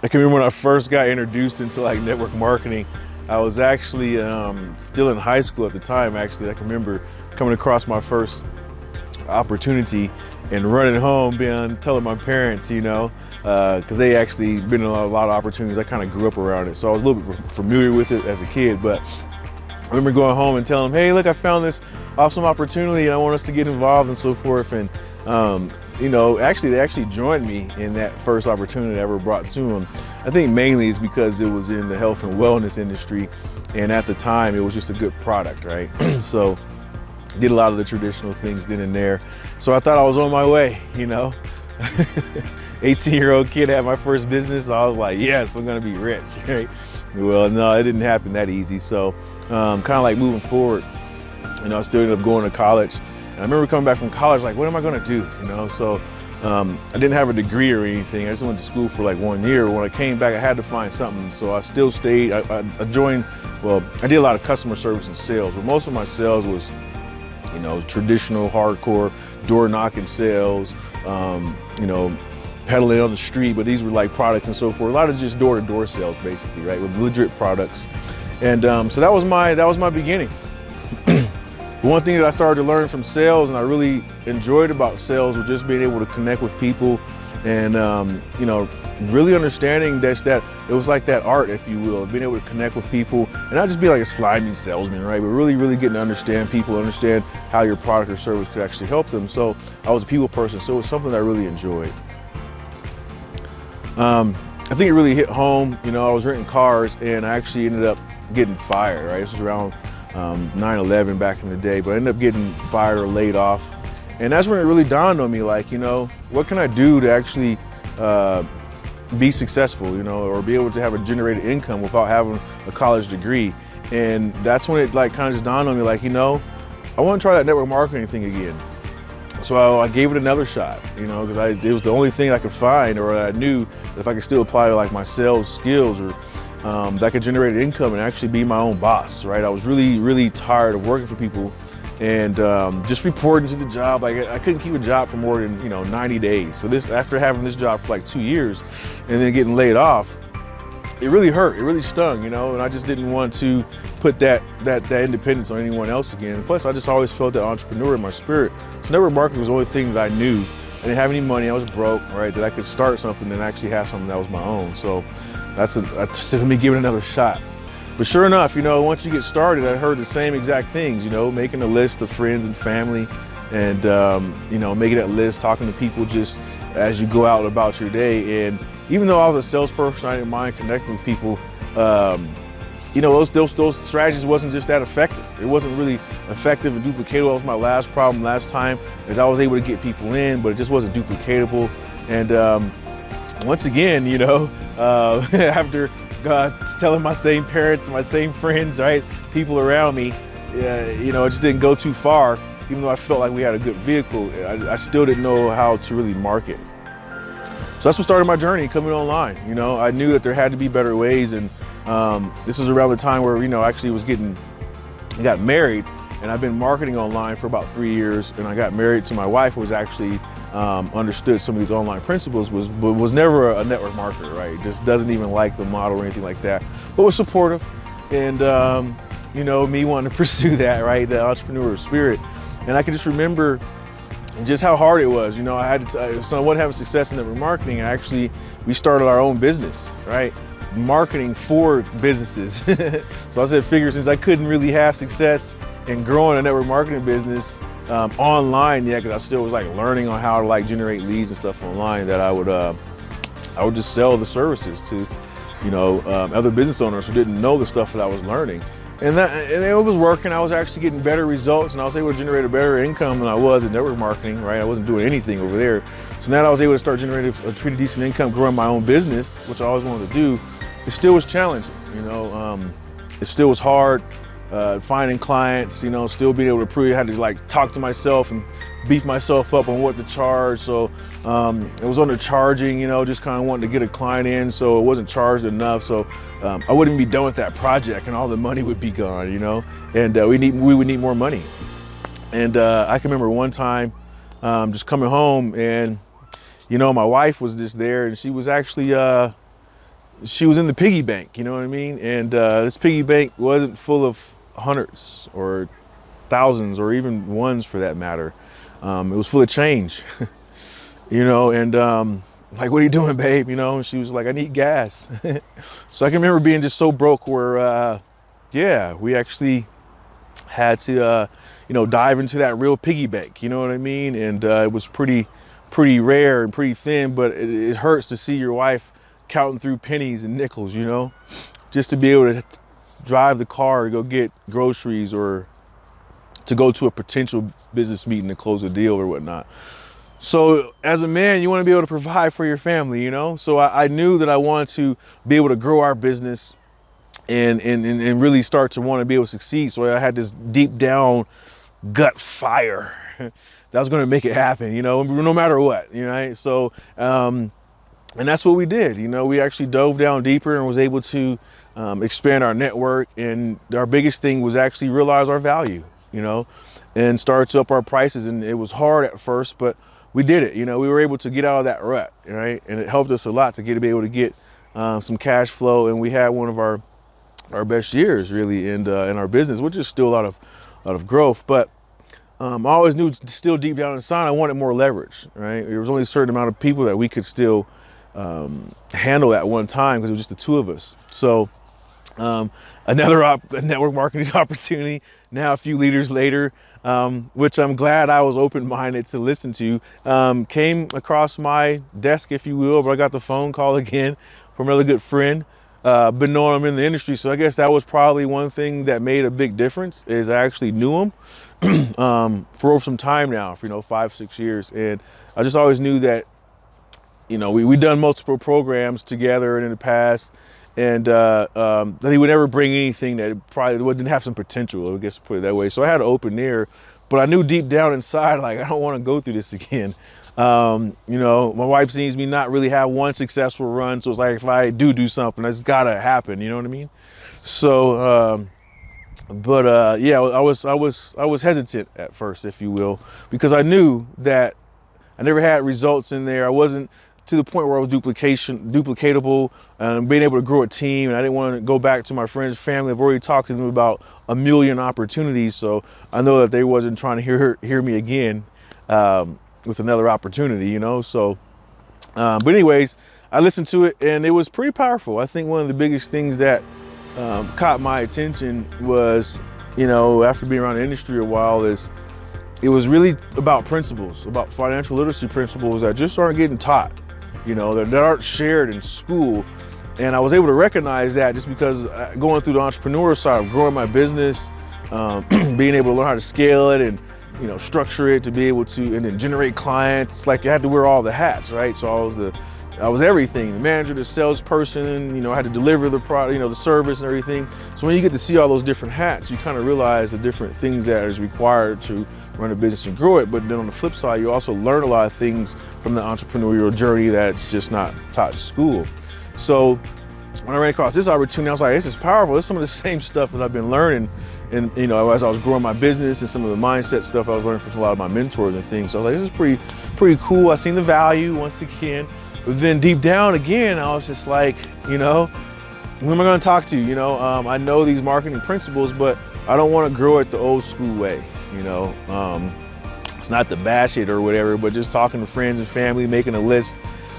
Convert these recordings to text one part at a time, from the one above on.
I can remember when I first got introduced into like network marketing. I was actually still in high school at the time. Actually, I can remember coming across my first opportunity and running home, telling my parents, because they actually been in a lot of opportunities. I kind of grew up around it, so I was a little bit familiar with it as a kid. But I remember going home and telling them, "Hey, look, I found this awesome opportunity, and I want us to get involved and so forth." And actually, they actually joined me in that first opportunity I ever brought to them. I think mainly is because it was in the health and wellness industry, and at the time, it was just a good product, right? So did a lot of the traditional things then and there. So I thought I was on my way, 18-year-old kid had my first business. So I was like, yes, I'm gonna be rich, right? Well, no, it didn't happen that easy. So kind of like moving forward, I still ended up going to college. And I remember coming back from college, like, what am I gonna do? So I didn't have a degree or anything. I just went to school for like 1 year. When I came back, I had to find something. So I still stayed. I joined, I did a lot of customer service and sales, but most of my sales was traditional hardcore door knocking sales, peddling on the street, but these were like products and so forth. A lot of just door-to-door sales basically, right, with legit products. And so that was my beginning. One thing that I started to learn from sales and I really enjoyed about sales was just being able to connect with people and really understanding that it was like that art, if you will, being able to connect with people and not just be like a slimy salesman, right? But really getting to understand people, understand how your product or service could actually help them. So I was a people person, so it was something that I really enjoyed. I think it really hit home. I was renting cars and I actually ended up getting fired, right? This was around 9/11 back in the day, but I ended up getting fired or laid off. And that's when it really dawned on me, like, what can I do to actually be successful, or be able to have a generated income without having a college degree. And that's when it like kind of just dawned on me, like, I want to try that network marketing thing again. So I gave it another shot, because it was the only thing I could find, or I knew that if I could still apply like my sales skills or that I could generate an income and actually be my own boss, right? I was really tired of working for people and just reporting to the job. Like I couldn't keep a job for more than 90 days. So after having this job for like 2 years and then getting laid off, it really hurt. It really stung, and I just didn't want to put that independence on anyone else again. And plus, I just always felt that entrepreneur in my spirit. So network marketing was the only thing that I knew. I didn't have any money. I was broke, right? That I could start something and actually have something that was my own. So that's me giving it another shot. But sure enough, once you get started, I heard the same exact things, making a list of friends and family and, making that list, talking to people just as you go out about your day. And even though I was a salesperson, I didn't mind connecting with people. Those strategies wasn't just that effective. It wasn't really effective and duplicatable. That was my last problem last time, is I was able to get people in, but it just wasn't duplicatable. And once again, after telling my same parents, my same friends, right, people around me, it just didn't go too far. Even though I felt like we had a good vehicle, I still didn't know how to really market. So that's what started my journey coming online. I knew that there had to be better ways, and this was around the time where I actually got married, and I've been marketing online for about 3 years. And I got married to my wife, who was actually understood some of these online principles, was never a network marketer, right? Just doesn't even like the model or anything like that, but was supportive. And me wanting to pursue that, right, the entrepreneurial spirit. And I can just remember just how hard it was. So I wasn't having success in network marketing. We started our own business, right? Marketing for businesses. So I said, figure, since I couldn't really have success in growing a network marketing business online yet, because I still was like learning on how to like generate leads and stuff online, that I would just sell the services to, other business owners who didn't know the stuff that I was learning. And it was working. I was actually getting better results, and I was able to generate a better income than I was in network marketing, right? I wasn't doing anything over there. So now I was able to start generating a pretty decent income, growing my own business, which I always wanted to do. It still was challenging, it still was hard finding clients, still being able to prove. I had to like talk to myself and beef myself up on what to charge. So it was undercharging, just kind of wanting to get a client in, so it wasn't charged enough. So I wouldn't be done with that project, and all the money would be gone, and we would need more money. And I can remember one time just coming home, and my wife was just there, and she was actually she was in the piggy bank, you know what I mean? And this piggy bank wasn't full of hundreds or thousands or even ones for that matter. It was full of change, you know, and like, what are you doing, babe? You know, and she was like, I need gas. So I can remember being just so broke where, yeah, we actually had to, you know, dive into that real piggy bank, you know what I mean? And it was pretty rare and pretty thin, but it hurts to see your wife counting through pennies and nickels, you know, just to be able to drive the car to go get groceries or to go to a potential business meeting to close a deal or whatnot. So as a man, you want to be able to provide for your family, you know? So I knew that I wanted to be able to grow our business and really start to want to be able to succeed. So I had this deep down gut fire that was going to make it happen, you know, no matter what, you know, right? So, and that's what we did. You know, we actually dove down deeper and was able to expand our network. And our biggest thing was actually realize our value, you know, and start to up our prices. And it was hard at first, but we did it. You know, we were able to get out of that rut, right? And it helped us a lot to be able to get some cash flow. And we had one of our best years really in our business, which is still a lot of growth. But I always knew still deep down inside I wanted more leverage, right? There was only a certain amount of people that we could still handle at one time because it was just the two of us. So another network marketing opportunity now a few leaders later, which I'm glad I was open-minded to listen to, came across my desk, if you will, but I got the phone call again from another good friend. Been knowing him in the industry, so I guess that was probably one thing that made a big difference is I actually knew him for some time now, for, you know, 5-6 years. And I just always knew that, you know, we'd done multiple programs together in the past, and that he would never bring anything that probably didn't have some potential, I guess, to put it that way. So I had an open ear, but I knew deep down inside, like, I don't want to go through this again. You know, my wife sees me not really have one successful run, so it's like if I do something, that's gotta happen. You know what I mean? So, yeah, I was hesitant at first, if you will, because I knew that I never had results in there. I wasn't to the point where I was duplicatable and being able to grow a team. And I didn't want to go back to my friends, family. I've already talked to them about a million opportunities, so I know that they wasn't trying to hear me again. With another opportunity, you know. So but anyways, I listened to it and it was pretty powerful. I think one of the biggest things that caught my attention was, you know, after being around the industry a while, is it was really about principles, about financial literacy principles that just aren't getting taught, you know, that aren't shared in school. And I was able to recognize that just because going through the entrepreneur side of growing my business, being able to learn how to scale it and, you know, structure it to be able to, and then generate clients. It's like you had to wear all the hats, right? So I was everything, the manager, the salesperson, you know, I had to deliver the product, you know, the service and everything. So when you get to see all those different hats, you kind of realize the different things that is required to run a business and grow it. But then on the flip side, you also learn a lot of things from the entrepreneurial journey that's just not taught in school. So when I ran across this opportunity, I was like, this is powerful. It's some of the same stuff that I've been learning. And, you know, as I was growing my business and some of the mindset stuff I was learning from a lot of my mentors and things. So I was like, this is pretty cool. I seen the value once again. But then deep down again, I was just like, you know, who am I going to talk to? You know, I know these marketing principles, but I don't want to grow it the old school way. You know, it's not to bash it or whatever, but just talking to friends and family, making a list.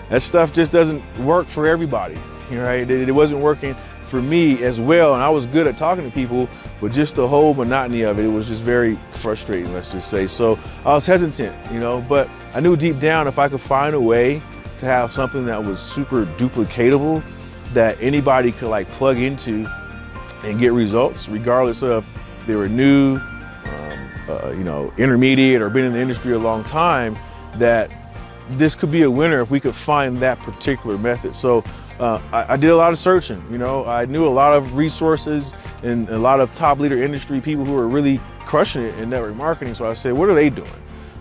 That stuff just doesn't work for everybody. Right? It wasn't working for me as well, and I was good at talking to people, but just the whole monotony of it was just very frustrating, let's just say. So I was hesitant, you know, but I knew deep down if I could find a way to have something that was super duplicatable, that anybody could like plug into and get results, regardless of if they were new, you know, intermediate, or been in the industry a long time, that this could be a winner if we could find that particular method. So I did a lot of searching, you know. I knew a lot of resources and a lot of top leader industry people who were really crushing it in network marketing. So I said, what are they doing?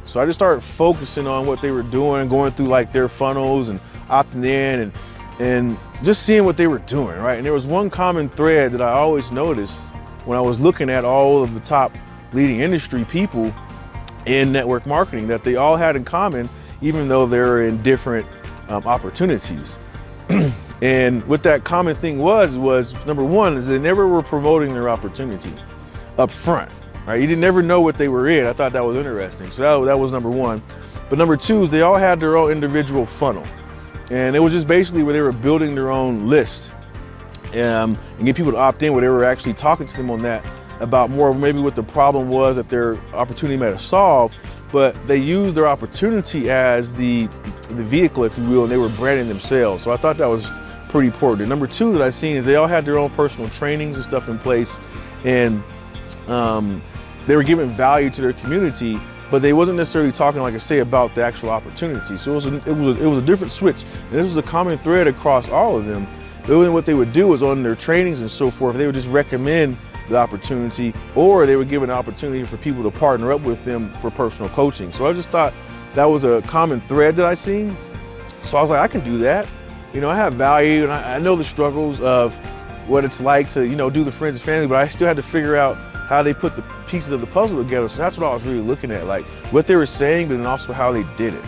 So I just started focusing on what they were doing, going through like their funnels and opting in and just seeing what they were doing, right? And there was one common thread that I always noticed when I was looking at all of the top leading industry people in network marketing, that they all had in common, even though they're in different opportunities. And what that common thing was number one is they never were promoting their opportunity up front, right? You didn't never know what they were in. I thought that was interesting. So that was number one. But number two is they all had their own individual funnel. And it was just basically where they were building their own list and get people to opt in, where they were actually talking to them on that about more of maybe what the problem was that their opportunity might have solved, but they used their opportunity as the vehicle, if you will, and they were branding themselves. So I thought that was pretty important. And number two that I've seen is they all had their own personal trainings and stuff in place, and they were giving value to their community, but they wasn't necessarily talking, like I say, about the actual opportunity. So it was a different switch, and this was a common thread across all of them. Really what they would do is on their trainings and so forth, they would just recommend the opportunity, or they would give an opportunity for people to partner up with them for personal coaching. So I just thought that was a common thread that I seen. So I was like, I can do that. You know, I have value, and I know the struggles of what it's like to, you know, do the friends and family, but I still had to figure out how they put the pieces of the puzzle together. So that's what I was really looking at, like what they were saying, but then also how they did it.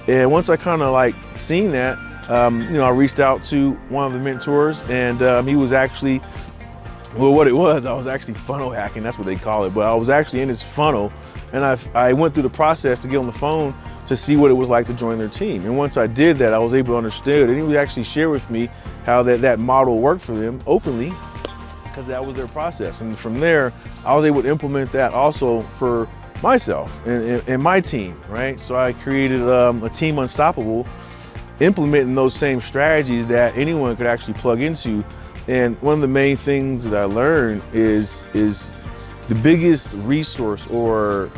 And once I kind of like seen that, you know, I reached out to one of the mentors, and he was actually, well, what it was, I was actually funnel hacking, that's what they call it. But I was actually in his funnel, and I went through the process to get on the phone to see what it was like to join their team. And once I did that, I was able to understand, and he would actually share with me how that model worked for them openly, because that was their process. And from there, I was able to implement that also for myself and my team, right? So I created a team unstoppable, implementing those same strategies that anyone could actually plug into. And one of the main things that I learned is the biggest resource, or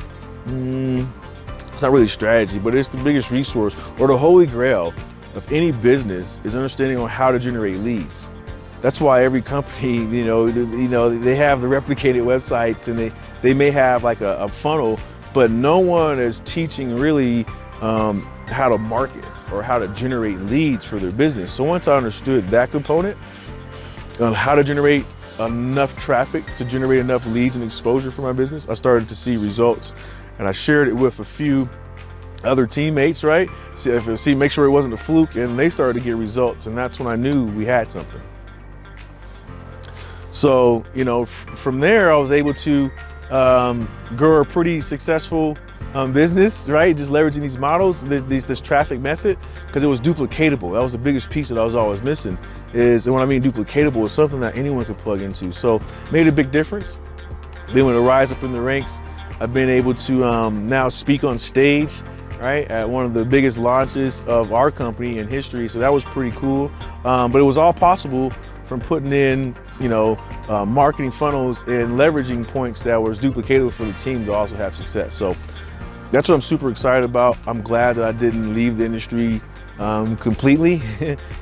it's not really strategy, but it's the biggest resource, or the holy grail of any business, is understanding on how to generate leads. That's why every company, you know, they have the replicated websites, and they may have like a funnel, but no one is teaching really how to market or how to generate leads for their business. So once I understood that component on how to generate enough traffic to generate enough leads and exposure for my business, I started to see results, and I shared it with a few other teammates, right? Make sure it wasn't a fluke, and they started to get results, and that's when I knew we had something. So, you know, from there, I was able to grow a pretty successful business, right? Just leveraging these models, this traffic method, because it was duplicatable. That was the biggest piece that I was always missing. And when I mean duplicatable, it's something that anyone could plug into. So made a big difference. Been able to rise up in the ranks. I've been able to now speak on stage, right, at one of the biggest launches of our company in history. So that was pretty cool. But it was all possible from putting in, you know, marketing funnels and leveraging points that was duplicatable for the team to also have success. So that's what I'm super excited about. I'm glad that I didn't leave the industry completely,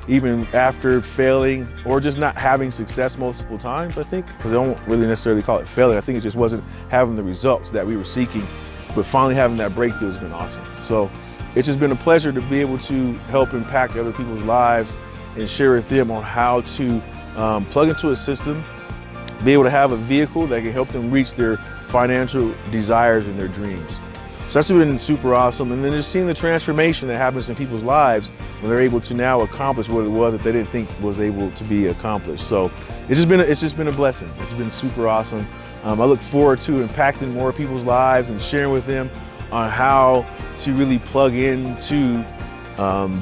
even after failing or just not having success multiple times, I think, because I don't really necessarily call it failure. I think it just wasn't having the results that we were seeking, but finally having that breakthrough has been awesome. So it's just been a pleasure to be able to help impact other people's lives and share with them on how to plug into a system, be able to have a vehicle that can help them reach their financial desires and their dreams. So that's been super awesome. And then just seeing the transformation that happens in people's lives when they're able to now accomplish what it was that they didn't think was able to be accomplished. So it's just been a blessing. It's been super awesome. I look forward to impacting more people's lives and sharing with them on how to really plug into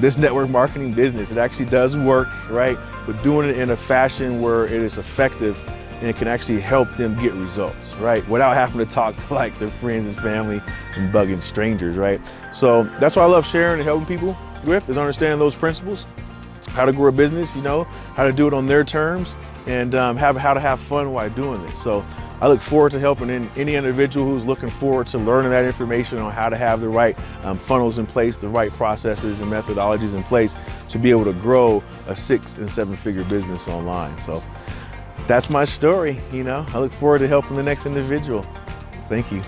this network marketing business. It actually does work, right? But doing it in a fashion where it is effective and it can actually help them get results, right? Without having to talk to like their friends and family and bugging strangers, right? So that's what I love sharing and helping people with, is understanding those principles, how to grow a business, you know, how to do it on their terms, and how to have fun while doing it. So I look forward to helping any individual who's looking forward to learning that information on how to have the right funnels in place, the right processes and methodologies in place to be able to grow a 6- and 7-figure business online. So that's my story, you know. I look forward to helping the next individual. Thank you.